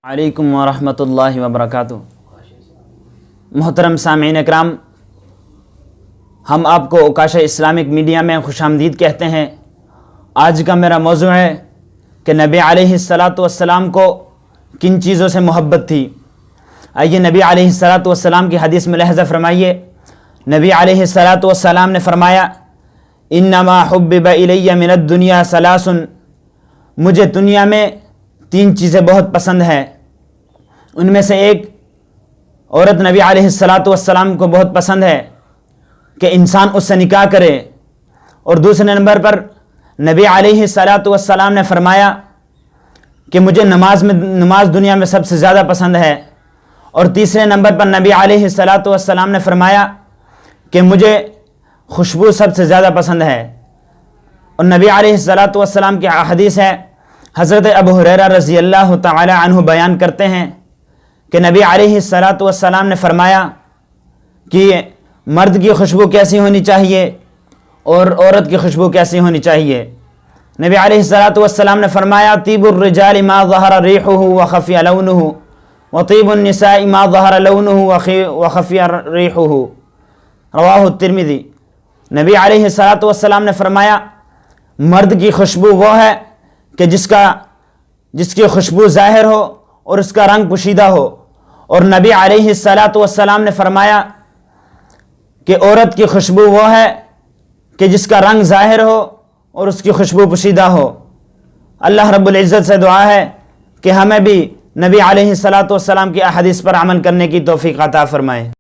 علیکم ورحمۃ اللہ وبرکاتہ۔ محترم سامعین اکرام، ہم آپ کو اوکاشا اسلامک میڈیا میں خوش آمدید کہتے ہیں۔ آج کا میرا موضوع ہے کہ نبی علیہ السلام کو کن چیزوں سے محبت تھی۔ آئیے نبی علیہ السلام کی حدیث میں لحظہ فرمائیے۔ نبی علیہ السلام نے فرمایا، انما حبب الی من الدنیا ثلاث، مجھے دنیا میں تین چیزیں بہت پسند ہیں۔ ان میں سے ایک عورت نبی علیہ السلام کو بہت پسند ہے کہ انسان اس سے نکاح کرے، اور دوسرے نمبر پر نبی علیہ السلام نے فرمایا کہ مجھے نماز دنیا میں سب سے زیادہ پسند ہے، اور تیسرے نمبر پر نبی علیہ السلام نے فرمایا کہ مجھے خوشبو سب سے زیادہ پسند ہے۔ اور نبی علیہ السلام کی حدیث ہے، حضرت ابو ہریرہ رضی اللہ تعالی عنہ بیان کرتے ہیں کہ نبی علیہ السلام نے فرمایا کہ مرد کی خوشبو کیسی ہونی چاہیے اور عورت کی خوشبو کیسی ہونی چاہیے۔ نبی علیہ السلام نے فرمایا، طیب الرجال ما ظہر ریحہ وخفی لونہ وطیب النساء ما ظہر لونہ وخفی ریحہ، رواہ الترمذی۔ نبی علیہ السلام نے فرمایا، مرد کی خوشبو وہ ہے کہ جس کی خوشبو ظاہر ہو اور اس کا رنگ پوشیدہ ہو، اور نبی علیہ السلام نے فرمایا کہ عورت کی خوشبو وہ ہے کہ جس کا رنگ ظاہر ہو اور اس کی خوشبو پوشیدہ ہو۔ اللہ رب العزت سے دعا ہے کہ ہمیں بھی نبی علیہ السلام کی احادیث پر عمل کرنے کی توفیق عطا فرمائے۔